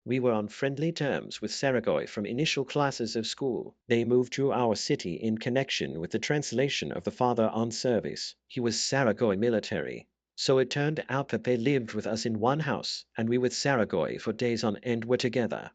We were on friendly terms with Saragoy from initial classes of school. They moved to our city in connection with the translation of the father on service. He was Saragoy military. So it turned out that they lived with us in one house, and we with Saragoy for days on end were together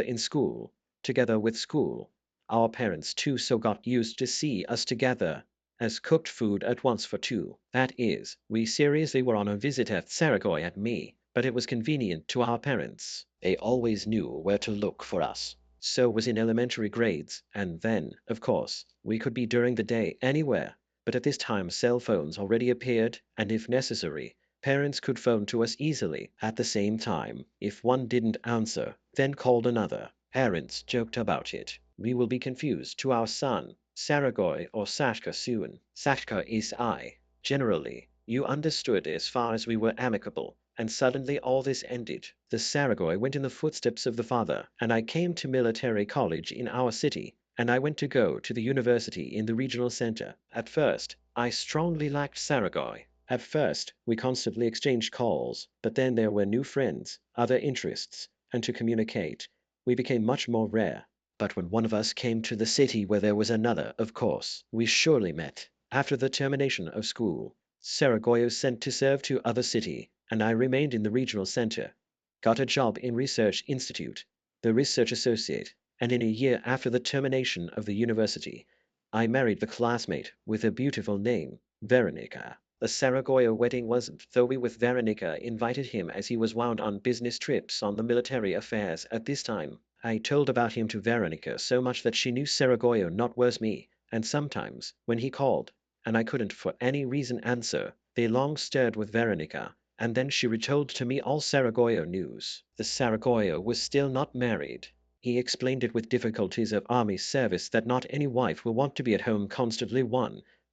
in school, together with school. Our parents too so got used to see us together as cooked food at once for two. That is, we seriously were on a visit at Saragoy at me, but it was convenient to our parents. They always knew where to look for us. So was in elementary grades, and then, of course, we could be during the day anywhere. But at this time cell phones already appeared, and if necessary, parents could phone to us easily at the same time. If one didn't answer, then called another. Parents joked about it. We will be confused to our son, Saragoy or Sashka soon. Sashka is I. Generally, you understood as far as we were amicable, and suddenly all this ended. The Saragoy went in the footsteps of the father, and I came to military college in our city, and I went to go to the university in the regional center. At first, I strongly liked Saragoy. At first, we constantly exchanged calls, but then there were new friends, other interests, and to communicate, we became much more rare. But when one of us came to the city where there was another, of course, we surely met. After the termination of school, Saragoyo sent to serve to other city, and I remained in the regional center. Got a job in research institute, the research associate, and in a year after the termination of the university, I married the classmate with a beautiful name, Veronica. The Saragoyo wedding wasn't, though we with Veronica invited him as he was wound on business trips on the military affairs at this time. I told about him to Veronica so much that she knew Saragoyo not worse me, and sometimes, when he called, and I couldn't for any reason answer, they long stared with Veronica, and then she retold to me all Saragoyo news. The Saragoyo was still not married. He explained it with difficulties of army service that not any wife will want to be at home constantly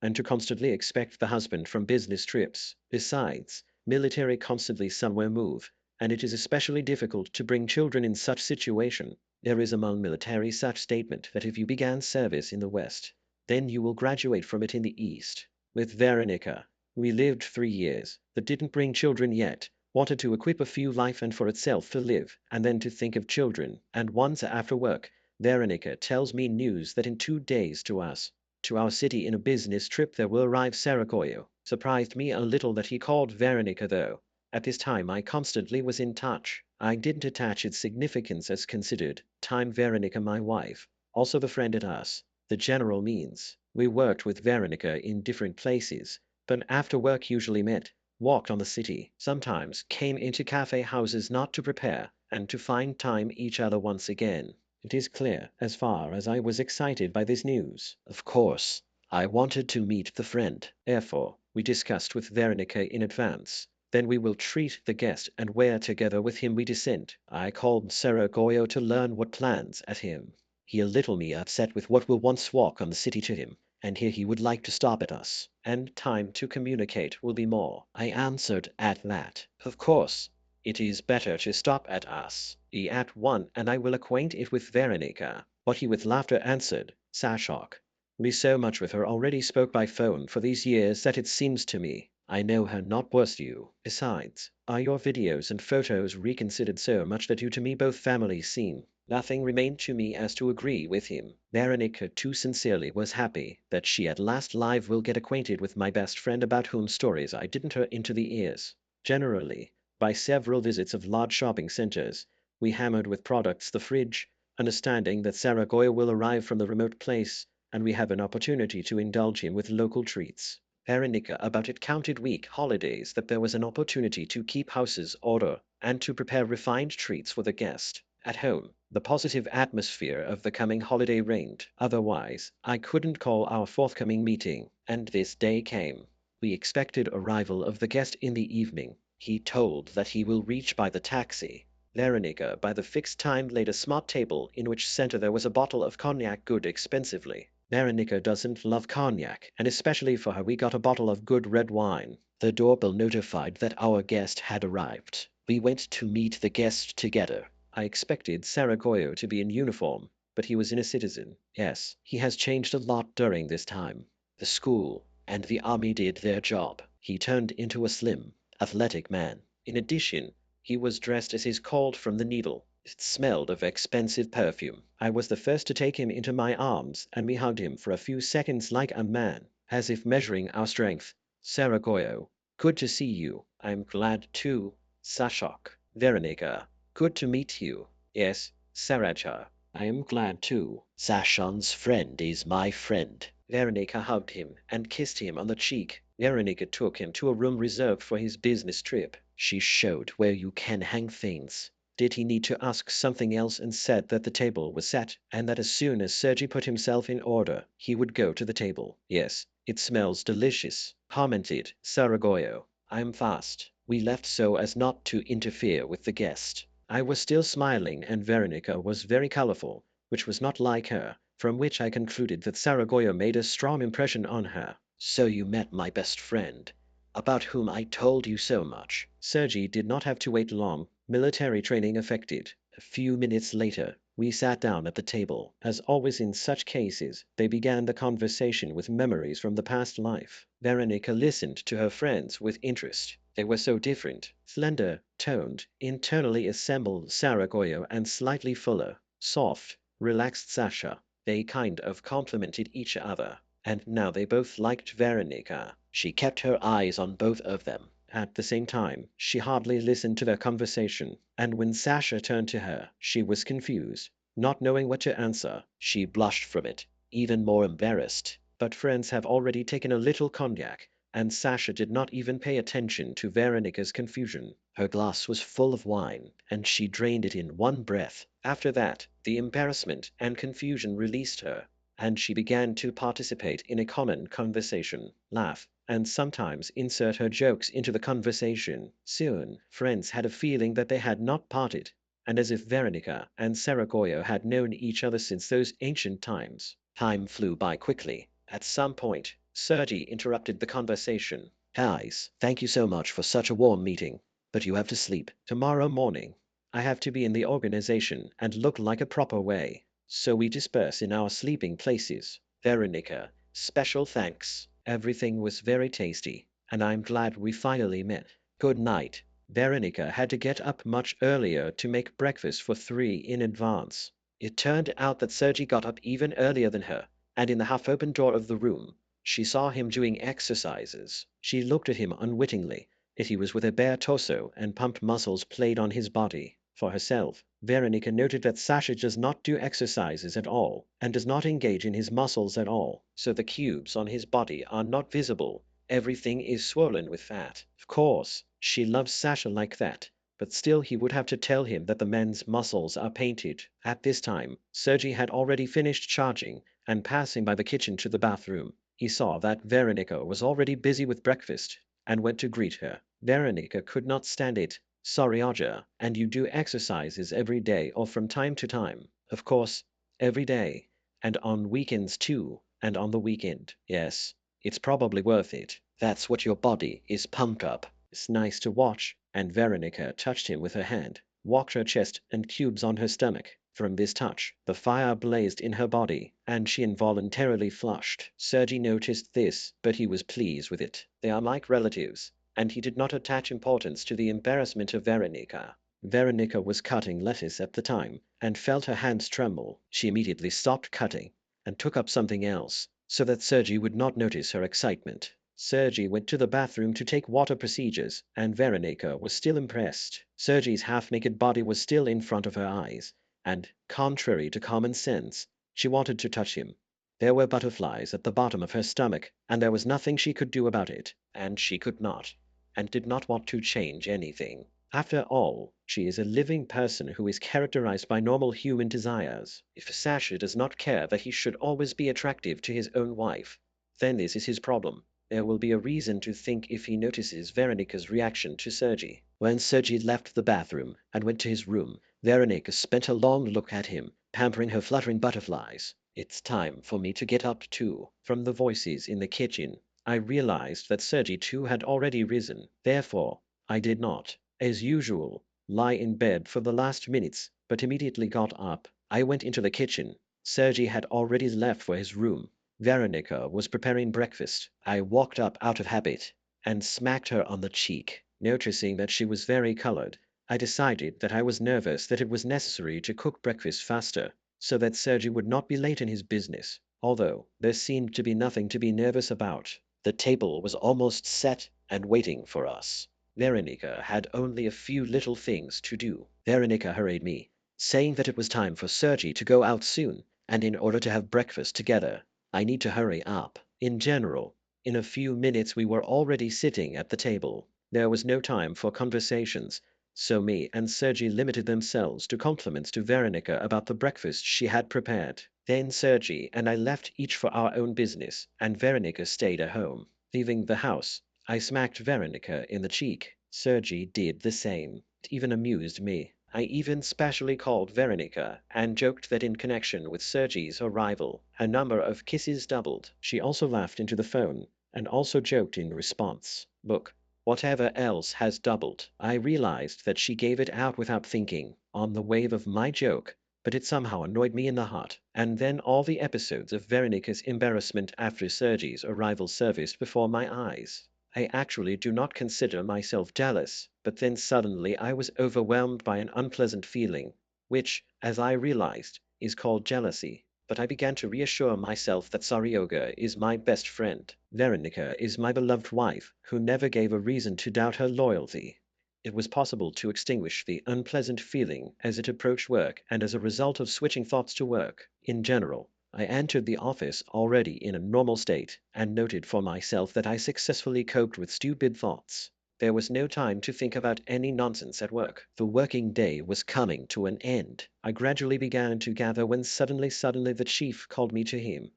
and to constantly expect the husband from business trips. Besides, military constantly somewhere move, and it is especially difficult to bring children in such situation. There is among military such statement that if you began service in the West, then you will graduate from it in the East. With Veronica, we lived 3 years, that didn't bring children yet, wanted to equip a few life and for itself to live, and then to think of children, and once after work, Veronica tells me news that in 2 days to our city in a business trip there will arrive Saragoyo. Surprised me a little that he called Veronica though. At this time I constantly was in touch. I didn't attach its significance as considered. Time Veronica my wife. Also the friend at us. The general means. We worked with Veronica in different places, but after work usually met, walked on the city, sometimes came into cafe houses not to prepare, and to find time each other once again. It is clear, as far as I was excited by this news. Of course, I wanted to meet the friend. Therefore, we discussed with Veronica in advance. Then we will treat the guest and where together with him we descend. I called Saragoyo to learn what plans at him. He a little me upset with what will once walk on the city to him, and here he would like to stop at us, and time to communicate will be more. I answered at that. Of course, it is better to stop at us. He at one, and I will acquaint it with Veronica. What he with laughter answered, Sashok. We so much with her already spoke by phone for these years that it seems to me I know her not worse you. Besides, are your videos and photos reconsidered so much that you to me both families seem? Nothing remained to me as to agree with him. Veronica too sincerely was happy that she at last live will get acquainted with my best friend about whom stories I didn't her into the ears. Generally, by several visits of large shopping centers, we hammered with products the fridge, understanding that Saragoya will arrive from the remote place, and we have an opportunity to indulge him with local treats. Veronica about it counted week holidays that there was an opportunity to keep houses order and to prepare refined treats for the guest. At home, the positive atmosphere of the coming holiday reigned. Otherwise, I couldn't call our forthcoming meeting, and this day came. We expected arrival of the guest in the evening. He told that he will reach by the taxi. Veronica by the fixed time laid a smart table in which center there was a bottle of cognac good expensively. Veronica doesn't love cognac, and especially for her we got a bottle of good red wine. The doorbell notified that our guest had arrived. We went to meet the guest together. I expected Saragoyo to be in uniform, but he was in a citizen. Yes, he has changed a lot during this time. The school and the army did their job. He turned into a slim, athletic man. In addition, he was dressed as is called from the needle. It smelled of expensive perfume. I was the first to take him into my arms, and we hugged him for a few seconds like a man, as if measuring our strength. Saragoyo, good to see you. I'm glad too. Sashok, Veronica, good to meet you. Yes, Saracha, I am glad too. Sashon's friend is my friend. Veronica hugged him and kissed him on the cheek. Veronica took him to a room reserved for his business trip. She showed where you can hang things. Did he need to ask something else and said that the table was set and that as soon as Sergi put himself in order, he would go to the table? Yes, it smells delicious, commented Saragoyo. I'm fast. We left so as not to interfere with the guest. I was still smiling and Veronica was very colorful, which was not like her, from which I concluded that Saragoyo made a strong impression on her. So you met my best friend, about whom I told you so much. Sergi did not have to wait long. Military training affected. A few minutes later, we sat down at the table. As always in such cases, they began the conversation with memories from the past life. Veronica listened to her friends with interest. They were so different. Slender, toned, internally assembled Saragoyo and slightly fuller, soft, relaxed Sasha. They kind of complemented each other. And now they both liked Veronica. She kept her eyes on both of them. At the same time, she hardly listened to their conversation, and when Sasha turned to her, she was confused. Not knowing what to answer, she blushed from it, even more embarrassed. But friends have already taken a little cognac, and Sasha did not even pay attention to Veronica's confusion. Her glass was full of wine, and she drained it in one breath. After that, the embarrassment and confusion released her, and she began to participate in a common conversation, laugh, and sometimes insert her jokes into the conversation. Soon, friends had a feeling that they had not parted, and as if Veronica and Saragoyo had known each other since those ancient times. Time flew by quickly. At some point, Sergi interrupted the conversation. Guys, thank you so much for such a warm meeting, but you have to sleep. Tomorrow morning, I have to be in the organization and look like a proper way. So we disperse in our sleeping places. Veronica, special thanks. Everything was very tasty, and I'm glad we finally met. Good night. Veronica had to get up much earlier to make breakfast for 3 in advance. It turned out that Sergi got up even earlier than her, and in the half-open door of the room, she saw him doing exercises. She looked at him unwittingly, yet he was with a bare torso and pumped muscles played on his body. For herself, Veronica noted that Sasha does not do exercises at all, and does not engage in his muscles at all, so the cubes on his body are not visible. Everything is swollen with fat. Of course, she loves Sasha like that, but still he would have to tell him that the man's muscles are painted. At this time, Sergi had already finished charging, and passing by the kitchen to the bathroom, he saw that Veronica was already busy with breakfast, and went to greet her. Veronica could not stand it. Sorry, Aja, and you do exercises every day or from time to time? Of course, every day, and on weekends too, and on the weekend. Yes, it's probably worth it. That's what your body is pumped up. It's nice to watch. And Veronica touched him with her hand, walked her chest and cubes on her stomach. From this touch, the fire blazed in her body, and she involuntarily flushed. Sergi noticed this, but he was pleased with it. They are like relatives, and he did not attach importance to the embarrassment of Veronica. Veronica was cutting lettuce at the time, and felt her hands tremble. She immediately stopped cutting, and took up something else, so that Sergi would not notice her excitement. Sergi went to the bathroom to take water procedures, and Veronica was still impressed. Sergi's half-naked body was still in front of her eyes, and, contrary to common sense, she wanted to touch him. There were butterflies at the bottom of her stomach, and there was nothing she could do about it, and she could not, and did not want to change anything. After all, she is a living person who is characterized by normal human desires. If Sasha does not care that he should always be attractive to his own wife, then this is his problem. There will be a reason to think if he notices Veronica's reaction to Sergi. When Sergi left the bathroom and went to his room, Veronica spent a long look at him, pampering her fluttering butterflies. It's time for me to get up too. From the voices in the kitchen, I realized that Sergi too had already risen. Therefore, I did not, as usual, lie in bed for the last minutes, but immediately got up. I went into the kitchen. Sergi had already left for his room. Veronica was preparing breakfast. I walked up out of habit and smacked her on the cheek, noticing that she was very colored, I decided that I was nervous that it was necessary to cook breakfast faster, so that Sergey would not be late in his business, although there seemed to be nothing to be nervous about. The table was almost set and waiting for us. Veronica had only a few little things to do. Veronica hurried me, saying that it was time for Sergey to go out soon, and in order to have breakfast together, I need to hurry up. In general, in a few minutes we were already sitting at the table. There was no time for conversations, so me and Sergey limited themselves to compliments to Veronica about the breakfast she had prepared. Then Sergey and I left each for our own business, and Veronica stayed at home. Leaving the house, I smacked Veronica in the cheek. Sergey did the same. It even amused me. I even specially called Veronica and joked that in connection with Sergey's arrival, her number of kisses doubled. She also laughed into the phone and also joked in response. Look, whatever else has doubled. I realized that she gave it out without thinking, on the wave of my joke, but it somehow annoyed me in the heart. And then all the episodes of Veronica's embarrassment after Sergey's arrival surfaced before my eyes. I actually do not consider myself jealous, but then suddenly I was overwhelmed by an unpleasant feeling, which, as I realized, is called jealousy. But I began to reassure myself that Saryoga is my best friend. Veronica is my beloved wife, who never gave a reason to doubt her loyalty. It was possible to extinguish the unpleasant feeling as it approached work and as a result of switching thoughts to work. In general, I entered the office already in a normal state and noted for myself that I successfully coped with stupid thoughts. There was no time to think about any nonsense at work. The working day was coming to an end. I gradually began to gather when suddenly the chief called me to him.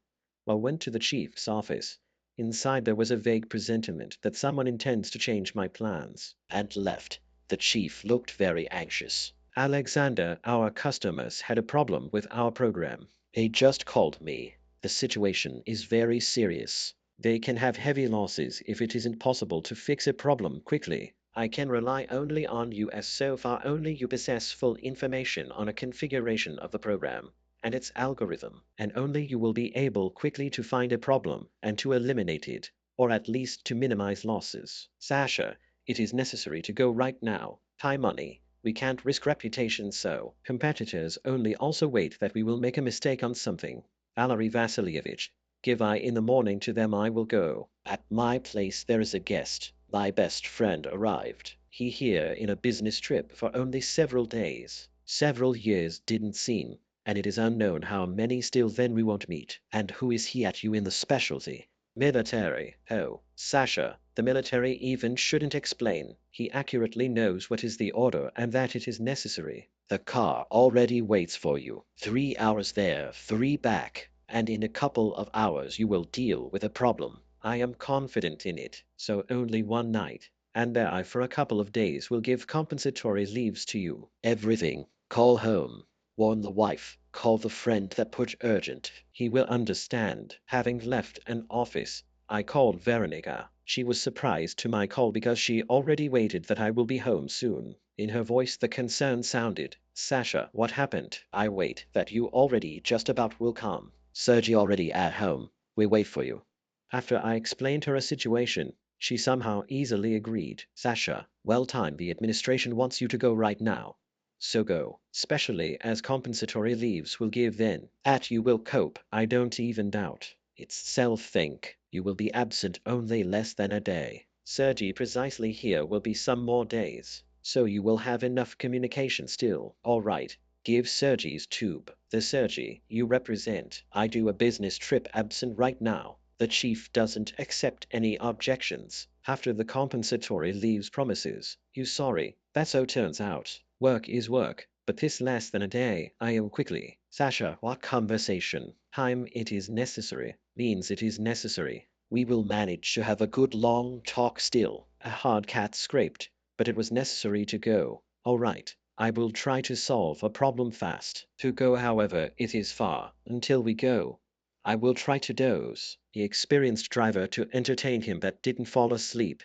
I went to the chief's office. Inside there was a vague presentiment that someone intends to change my plans, and left. The chief looked very anxious. Alexander, our customers had a problem with our program. They just called me. The situation is very serious. They can have heavy losses if it isn't possible to fix a problem quickly. I can rely only on you as so far only you possess full information on a configuration of the program and its algorithm, and only you will be able quickly to find a problem and to eliminate it, or at least to minimize losses. Sasha, it is necessary to go right now. Time money. We can't risk reputation so. Competitors only also wait that we will make a mistake on something. Valery Vasilievich, give I in the morning to them I will go. At my place there is a guest. My best friend arrived. He here in a business trip for only several days. Several years didn't seem, and it is unknown how many still then we won't meet. And who is he at you in the specialty? Military. Oh, Sasha, the military even shouldn't explain. He accurately knows what is the order and that it is necessary. The car already waits for you. 3 hours there, 3 back, and in a couple of hours you will deal with a problem. I am confident in it, so only one night. And there I for a couple of days will give compensatory leaves to you. Everything. Call home. Warn the wife. Call the friend that put urgent. He will understand. Having left an office, I called Veronica. She was surprised to my call because she already waited that I will be home soon. In her voice the concern sounded. Sasha, what happened? I wait that you already just about will come. Sergey already at home. We wait for you. After I explained her a situation, she somehow easily agreed. Sasha, well timed, the administration wants you to go right now. So go, especially as compensatory leaves will give then. At you will cope, I don't even doubt. It's self-think. You will be absent only less than a day. Sergey precisely here will be some more days. So you will have enough communication still. All right. Give Sergey's tube. The Sergey you represent. I do a business trip absent right now. The chief doesn't accept any objections. After the compensatory leaves promises. You sorry. That's how it turns out. Work is work, but this less than a day. I am quickly. Sasha, what conversation? Time it is necessary. Means it is necessary. We will manage to have a good long talk still. A hard cat scraped, but it was necessary to go. All right. I will try to solve a problem fast. To go, however, it is far. Until we go, I will try to doze. The experienced driver to entertain him that didn't fall asleep.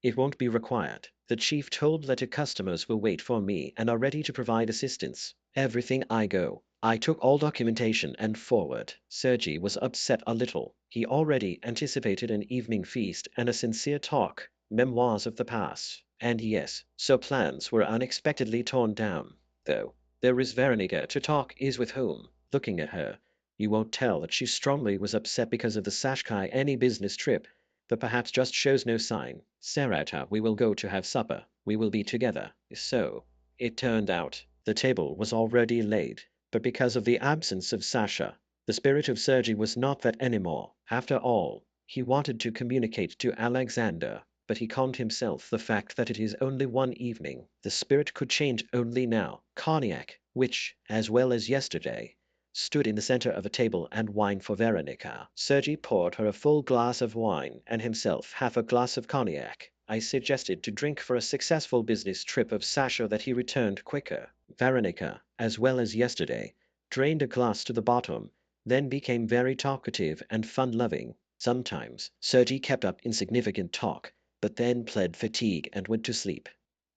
It won't be required. The chief told that the customers will wait for me and are ready to provide assistance. Everything I go. I took all documentation and forward. Sergey was upset a little. He already anticipated an evening feast and a sincere talk. Memoirs of the past. And yes, so plans were unexpectedly torn down. Though, there is Veronica to talk is with whom. Looking at her, you won't tell that she strongly was upset because of the Sashkai any business trip, but perhaps just shows no sign. Sarata, we will go to have supper. We will be together. So, it turned out, the table was already laid, but because of the absence of Sasha, the spirit of Sergei was not that anymore. After all, he wanted to communicate to Alexander, but he calmed himself the fact that it is only one evening. The spirit could change only now. Cognac, which, as well as yesterday, stood in the center of a table, and wine for Veronica. Sergei poured her a full glass of wine and himself half a glass of cognac. I suggested to drink for a successful business trip of Sasha that he returned quicker. Veronica, as well as yesterday, drained a glass to the bottom, then became very talkative and fun-loving. Sometimes Sergei kept up insignificant talk, but then pled fatigue and went to sleep.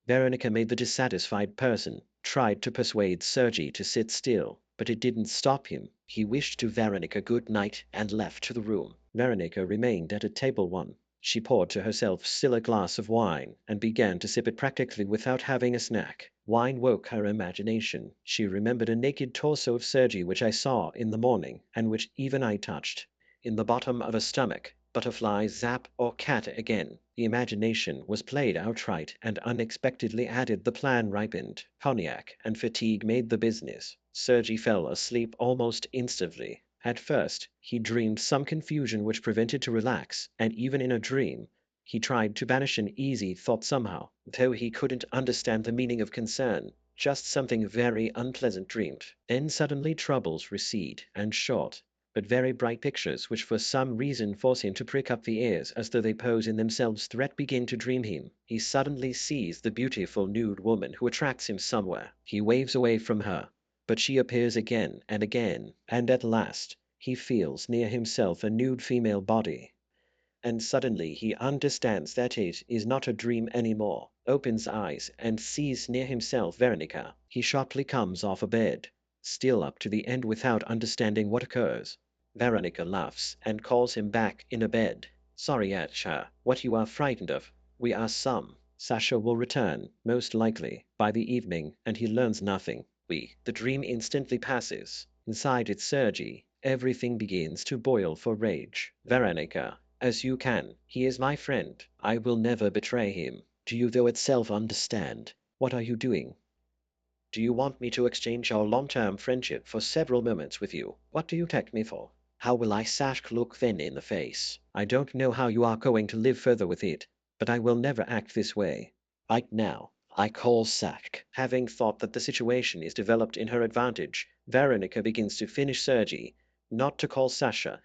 Veronica made the dissatisfied person, tried to persuade Sergei to sit still, but it didn't stop him. He wished to Veronica good night and left the room. Veronica remained at a table one. She poured to herself still a glass of wine and began to sip it practically without having a snack. Wine woke her imagination. She remembered a naked torso of Sergei which I saw in the morning, and which even I touched. In the bottom of a stomach, butterfly, zap, or cat again. The imagination was played outright, and unexpectedly added the plan ripened. Cognac and fatigue made the business. Sergei fell asleep almost instantly. At first, he dreamed some confusion which prevented to relax, and even in a dream, he tried to banish an easy thought somehow, though he couldn't understand the meaning of concern, just something very unpleasant dreamed. Then suddenly troubles recede, and short, but very bright pictures which for some reason force him to prick up the ears as though they pose in themselves threat begin to dream him. He suddenly sees the beautiful nude woman who attracts him somewhere. He waves away from her, but she appears again, and at last he feels near himself a nude female body. And suddenly he understands that it is not a dream anymore, opens eyes, and sees near himself Veronica. He sharply comes off a bed, still up to the end without understanding what occurs. Veronica laughs and calls him back in a bed. Sorry, Acha, what you are frightened of. We are some. Sasha will return, most likely, by the evening, and he learns nothing. The dream instantly passes. Inside its Sergei, everything begins to boil for rage. Veronica, as you can, he is my friend. I will never betray him. Do you though itself understand? What are you doing? Do you want me to exchange our long-term friendship for several moments with you? What do you take me for? How will I Sashk look then in the face? I don't know how you are going to live further with it, but I will never act this way. Right now, I call Sashk. Having thought that the situation is developed in her advantage, Veronica begins to finish Sergei, not to call Sasha,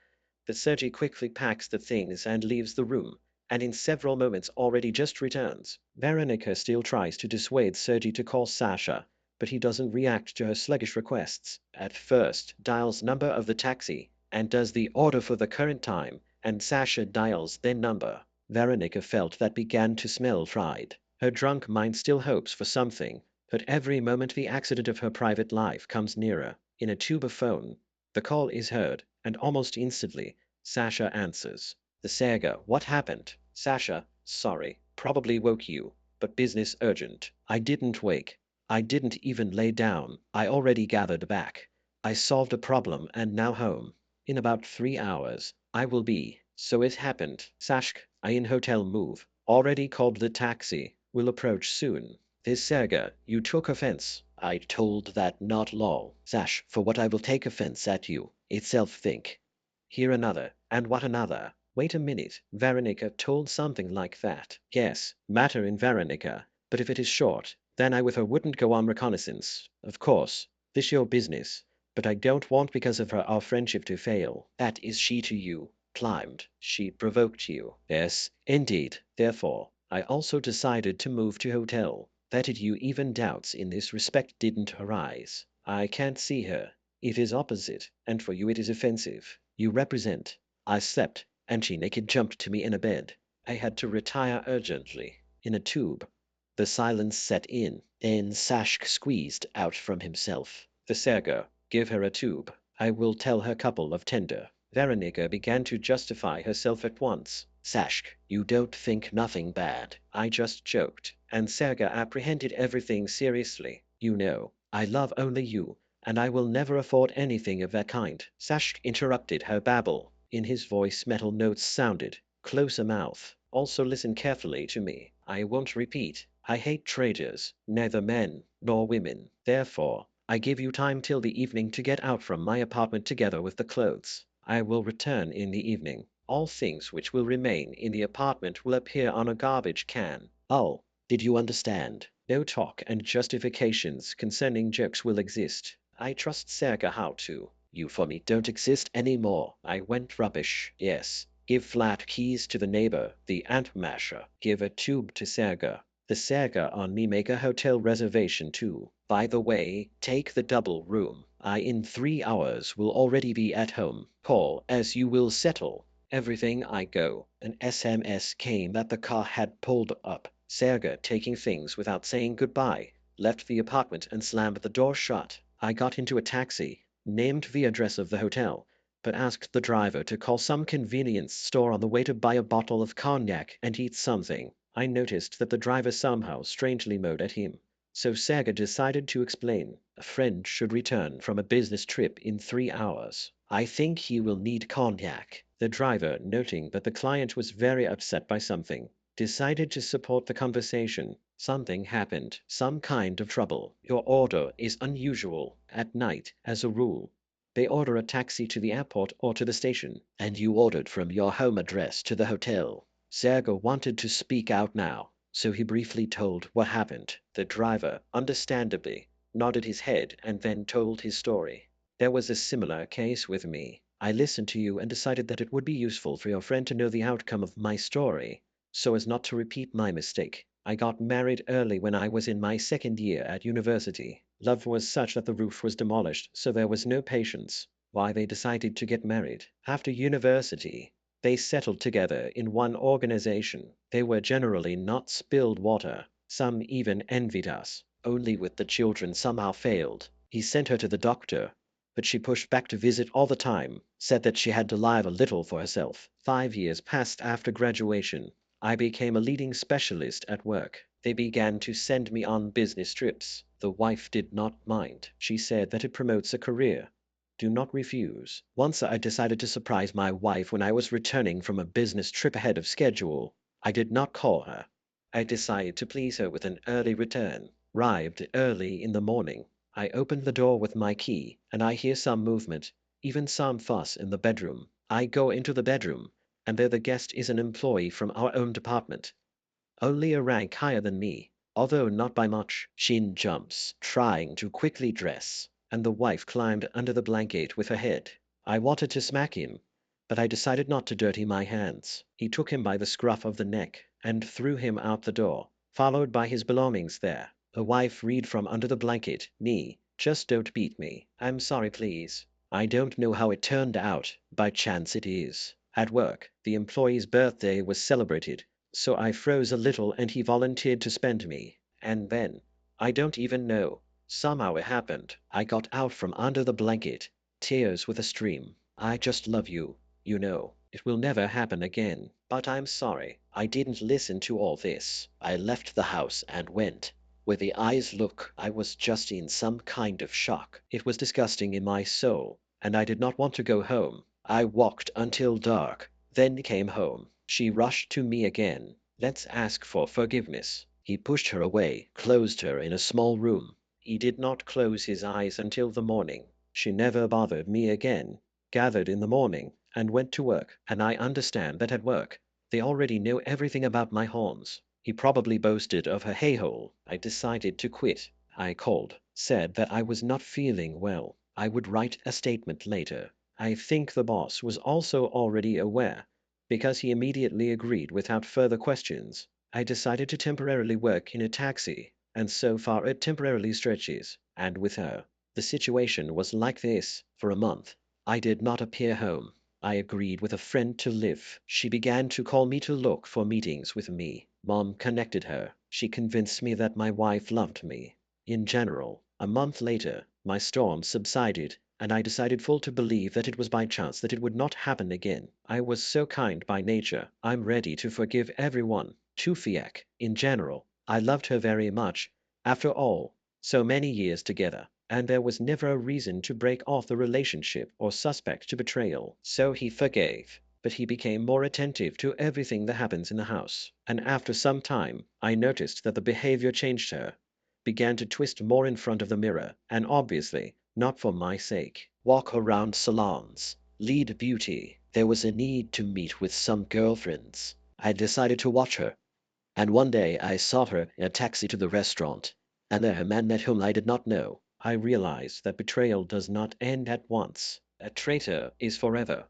but Sergei quickly packs the things and leaves the room, and in several moments already just returns. Veronica still tries to dissuade Sergei to call Sasha, but he doesn't react to her sluggish requests. At first, dials number of the taxi, and does the order for the current time, and Sasha dials their number. Veronica felt that began to smell fried. Her drunk mind still hopes for something, but every moment the accident of her private life comes nearer. In a tubophone, the call is heard, and almost instantly, Sasha answers. The Serga, what happened? Sasha, sorry, probably woke you, but business urgent. I didn't wake. I didn't even lay down. I already gathered back. I solved a problem and now home. In about 3 hours, I will be. So it happened. Sashk, I in hotel move. Already called the taxi. Will approach soon. This Serga, you took offense. I told that not law. Sash, for what I will take offense at you. Itself think. Here another, and what another? Wait a minute. Veronica told something like that. Yes, matter in Veronica. But if it is short, then I with her wouldn't go on reconnaissance. Of course, this your business. But I don't want because of her our friendship to fail. That is she to you. Climbed. She provoked you. Yes, indeed. Therefore, I also decided to move to hotel. That it you even doubts in this respect didn't arise. I can't see her. It is opposite, and for you it is offensive. You represent. I slept, and she naked jumped to me in a bed. I had to retire urgently. In a tube. The silence set in, and Sashk squeezed out from himself. The Serga, give her a tube. I will tell her couple of tender. Veronica began to justify herself at once. Sashk, you don't think nothing bad. I just joked. and Serga apprehended everything seriously. You know, I love only you, and I will never afford anything of that kind. Sash interrupted her babble. In his voice metal notes sounded. Close a mouth. Also listen carefully to me. I won't repeat. I hate traitors, neither men nor women. Therefore, I give you time till the evening to get out from my apartment together with the clothes. I will return in the evening. All things which will remain in the apartment will appear on a garbage can. Oh, did you understand? No talk and justifications concerning jokes will exist. I trust Serga how to. You for me don't exist any more. I went rubbish. Yes. Give flat keys to the neighbor, the ant masher. Give a tube to Serga. The Serga on me make a hotel reservation too. By the way, take the double room. I in 3 hours will already be at home. Call as you will settle. Everything I go. An SMS came that the car had pulled up. Serga, taking things without saying goodbye, left the apartment and slammed the door shut. I got into a taxi, named the address of the hotel, but asked the driver to call some convenience store on the way to buy a bottle of cognac and eat something. I noticed that the driver somehow strangely mowed at him. So Serga decided to explain. A friend should return from a business trip in 3 hours. I think he will need cognac. The driver, noting that the client was very upset by something, decided to support the conversation. Something happened, some kind of trouble. Your order is unusual. At night, as a rule, they order a taxi to the airport or to the station, and you ordered from your home address to the hotel. Serga wanted to speak out now, so he briefly told what happened. The driver, understandably, nodded his head and then told his story. There was a similar case with me. I listened to you and decided that it would be useful for your friend to know the outcome of my story, so as not to repeat my mistake. I got married early when I was in my second year at university. Love was such that the roof was demolished, so there was no patience. Why they decided to get married. After university, they settled together in one organization. They were generally not spilled water. Some even envied us. Only with the children somehow failed. He sent her to the doctor, but she pushed back to visit all the time, said that she had to live a little for herself. 5 years passed after graduation. I became a leading specialist at work. They began to send me on business trips. The wife did not mind. She said that it promotes a career. Do not refuse. Once I decided to surprise my wife when I was returning from a business trip ahead of schedule. I did not call her. I decided to please her with an early return. Arrived early in the morning. I opened the door with my key, and I hear some movement, even some fuss in the bedroom. I go into the bedroom, and there the guest is an employee from our own department, only a rank higher than me, although not by much. Shin jumps, trying to quickly dress, and the wife climbed under the blanket with her head. I wanted to smack him, but I decided not to dirty my hands. He took him by the scruff of the neck and threw him out the door, followed by his belongings there. The wife read from under the blanket, "Nee, just don't beat me. I'm sorry, please." I don't know how it turned out. By chance it is. At work, the employee's birthday was celebrated, so I froze a little and he volunteered to spend me. And then, I don't even know. Somehow it happened. I got out from under the blanket, tears with a stream. I just love you. You know, it will never happen again. But I'm sorry. I didn't listen to all this. I left the house and went. With the eyes look, I was just in some kind of shock. It was disgusting in my soul, and I did not want to go home. I walked until dark, then came home. She rushed to me again. Let's ask for forgiveness. He pushed her away, closed her in a small room. He did not close his eyes until the morning. She never bothered me again. Gathered in the morning and went to work, and I understand that at work they already know everything about my horns. He probably boasted of her hay-hole. I decided to quit. I called, said that I was not feeling well. I would write a statement later. I think the boss was also already aware, because he immediately agreed without further questions. I decided to temporarily work in a taxi, and so far it temporarily stretches. And with her, the situation was like this for a month. I did not appear home. I agreed with a friend to live. She began to call me to look for meetings with me. Mom connected her. She convinced me that my wife loved me. In general, a month later, my storm subsided, and I decided full to believe that it was by chance that it would not happen again. I was so kind by nature. I'm ready to forgive everyone. Tufiak, in general. I loved her very much. After all, so many years together, and there was never a reason to break off the relationship or suspect to betrayal. So he forgave, but he became more attentive to everything that happens in the house. And after some time, I noticed that the behavior changed her, began to twist more in front of the mirror, and obviously, not for my sake. Walk around salons, lead beauty. There was a need to meet with some girlfriends. I decided to watch her, and one day I saw her in a taxi to the restaurant, and there a man met whom I did not know. I realized that betrayal does not end at once. A traitor is forever.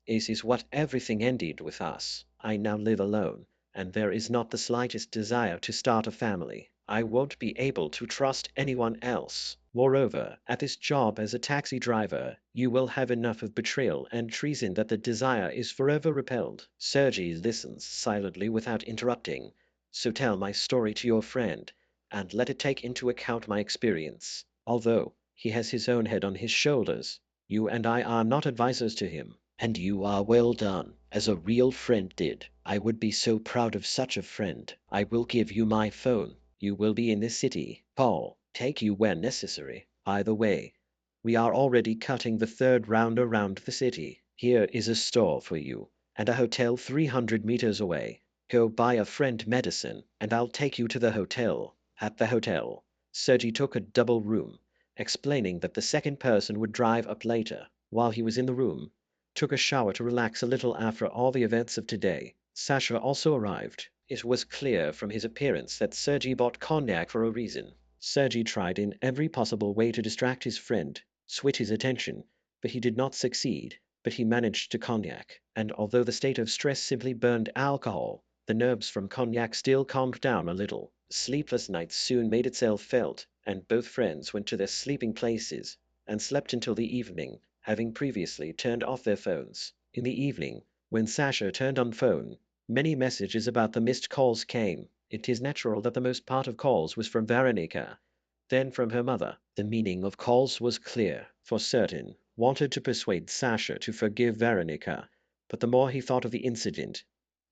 Is what everything ended with us. I now live alone, and there is not the slightest desire to start a family. I won't be able to trust anyone else. Moreover, at this job as a taxi driver, you will have enough of betrayal and treason that the desire is forever repelled. Sergei listens silently without interrupting. So tell my story to your friend, and let it take into account my experience. Although he has his own head on his shoulders, you and I are not advisors to him. And you are well done, as a real friend did. I would be so proud of such a friend. I will give you my phone. You will be in the city. Call. Take you when necessary. By the way, we are already cutting the third round around the city. Here is a store for you, and a hotel 300 meters away. Go buy a friend medicine, and I'll take you to the hotel. At the hotel, Sergi took a double room, explaining that the second person would drive up later. While he was in the room, took a shower to relax a little after all the events of today. Sasha also arrived. It was clear from his appearance that Sergi bought cognac for a reason. Sergi tried in every possible way to distract his friend, switch his attention, but he did not succeed. But he managed to cognac, and although the state of stress simply burned alcohol, the nerves from cognac still calmed down a little. Sleepless nights soon made itself felt, and both friends went to their sleeping places and slept until the evening, having previously turned off their phones. In the evening, when Sasha turned on phone, many messages about the missed calls came. It is natural that the most part of calls was from Veronica, then from her mother. The meaning of calls was clear, for certain. Wanted to persuade Sasha to forgive Veronica, but the more he thought of the incident,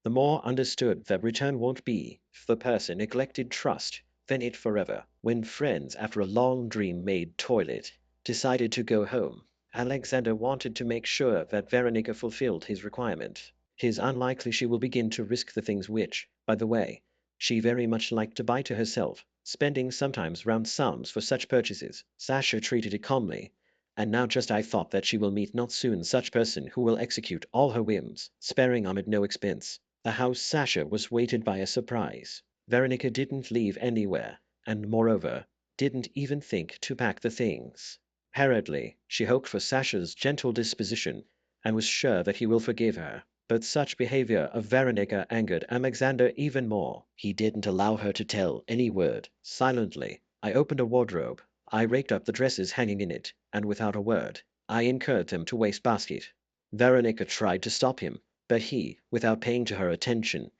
the more understood that return won't be. If the person neglected trust, then it forever. When friends, after a long dream made toilet, decided to go home, Alexander wanted to make sure that Veronica fulfilled his requirement. It is unlikely she will begin to risk the things which, by the way, she very much liked to buy to herself, spending sometimes round sums for such purchases. Sasha treated it calmly, and now just I thought that she will meet not soon such person who will execute all her whims, sparing Ahmed no expense. The house Sasha was weighted by a surprise. Veronica didn't leave anywhere, and moreover, didn't even think to pack the things. Hurriedly, she hoped for Sasha's gentle disposition, and was sure that he will forgive her. But such behavior of Veronica angered Alexander even more. He didn't allow her to tell any word. Silently, I opened a wardrobe. I raked up the dresses hanging in it, and without a word, I incurred them to wastebasket. Veronica tried to stop him, but he, without paying to her attention,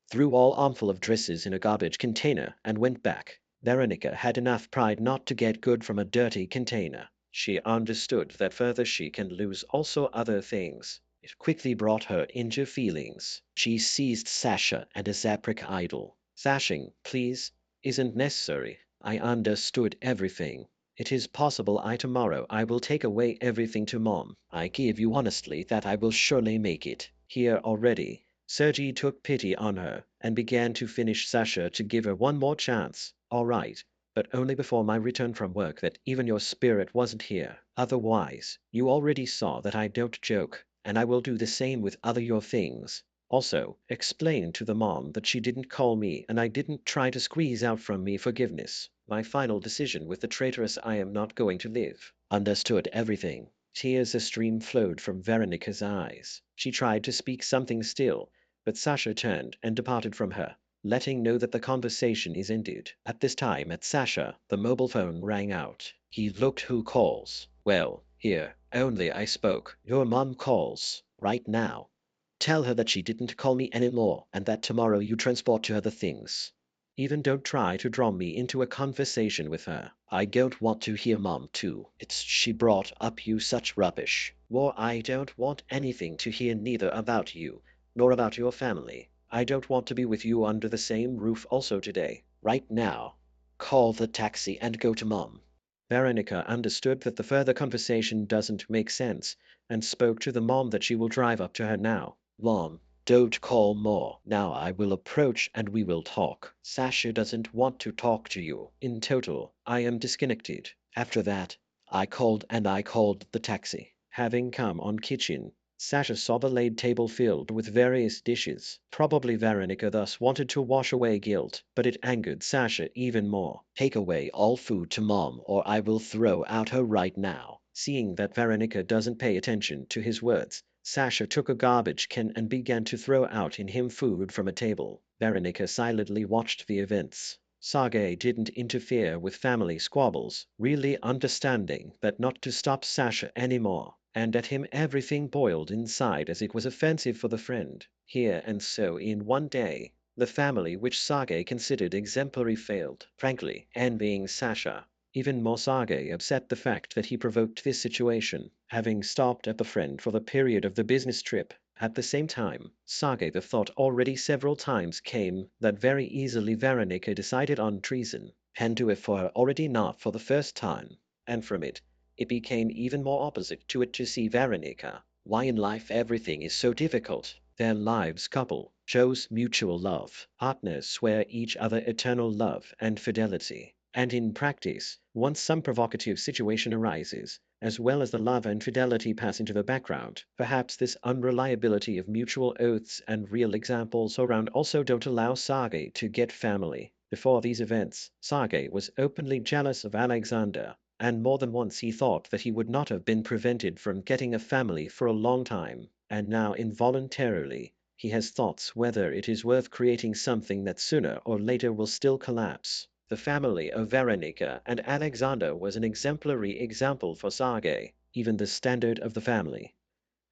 threw all armful of dresses in a garbage container and went back. Veronica had enough pride not to get good from a dirty container. She understood that further she can lose also other things. It quickly brought her into feelings. She seized Sasha and a Zaprik idol. Sashing, please, isn't necessary. I understood everything. It is possible tomorrow I will take away everything to Mom. I give you honestly that I will surely make it. Here already, Sergei took pity on her and began to finish Sasha to give her one more chance. All right, but only before my return from work that even your spirit wasn't here. Otherwise, you already saw that I don't joke, and I will do the same with other your things. Also, explain to the mom that she didn't call me and I didn't try to squeeze out from me forgiveness. My final decision with the traitoress I am not going to live. Understood everything. Tears a stream flowed from Veronica's eyes. She tried to speak something still, but Sasha turned and departed from her, letting know that the conversation is ended. At this time at Sasha, the mobile phone rang out. He looked who calls. Well, here, only I spoke. Your mom calls. Right now. Tell her that she didn't call me anymore, and that tomorrow you transport to her the things. Even don't try to draw me into a conversation with her. I don't want to hear Mom too. It's she brought up you such rubbish. Well, I don't want anything to hear neither about you, nor about your family. I don't want to be with you under the same roof also today. Right now. Call the taxi and go to Mom." Veronica understood that the further conversation doesn't make sense and spoke to the mom that she will drive up to her now. "Mom, don't call more. Now I will approach and we will talk. Sasha doesn't want to talk to you. In total, I am disconnected." After that, I called the taxi. Having come on kitchen, Sasha saw the laid table filled with various dishes. Probably Veronica thus wanted to wash away guilt, but it angered Sasha even more. "Take away all food to Mom or I will throw out her right now." Seeing that Veronica doesn't pay attention to his words, Sasha took a garbage can and began to throw out in him food from a table. Veronica silently watched the events. Sergei didn't interfere with family squabbles, really understanding that not to stop Sasha anymore, and at him everything boiled inside as it was offensive for the friend. Here and so in one day, the family which Sergei considered exemplary failed, frankly, envying Sasha. Even more Sergei upset the fact that he provoked this situation, having stopped at the friend for the period of the business trip. At the same time, Sergei the thought already several times came that very easily Veronica decided on treason, and do it for her already not for the first time, and from it became even more opposite to it to see Veronica. Why in life everything is so difficult. Their lives couple shows mutual love. Partners swear each other eternal love and fidelity. And in practice, once some provocative situation arises, as well as the love and fidelity pass into the background, perhaps this unreliability of mutual oaths and real examples around also don't allow Sergei to get family. Before these events, Sergei was openly jealous of Alexander, and more than once he thought that he would not have been prevented from getting a family for a long time, and now involuntarily he has thoughts whether it is worth creating something that sooner or later will still collapse. The family of Veronica and Alexander was an exemplary example for Sergei, even the standard of the family.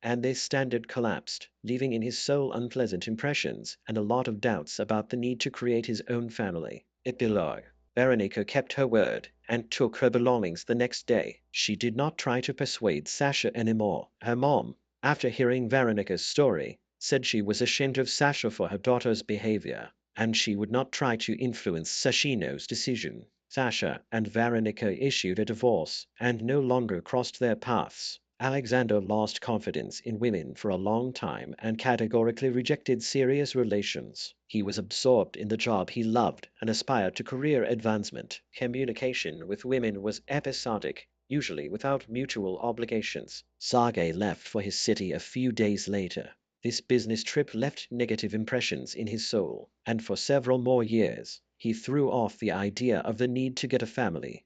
And this standard collapsed, leaving in his soul unpleasant impressions and a lot of doubts about the need to create his own family. Epilogue. Veronica kept her word and took her belongings the next day. She did not try to persuade Sasha anymore. Her mom, after hearing Veronica's story, said she was ashamed of Sasha for her daughter's behavior, and she would not try to influence Sashino's decision. Sasha and Veronica issued a divorce and no longer crossed their paths. Alexander lost confidence in women for a long time and categorically rejected serious relations. He was absorbed in the job he loved and aspired to career advancement. Communication with women was episodic, usually without mutual obligations. Sergei left for his city a few days later. This business trip left negative impressions in his soul, and for several more years he threw off the idea of the need to get a family.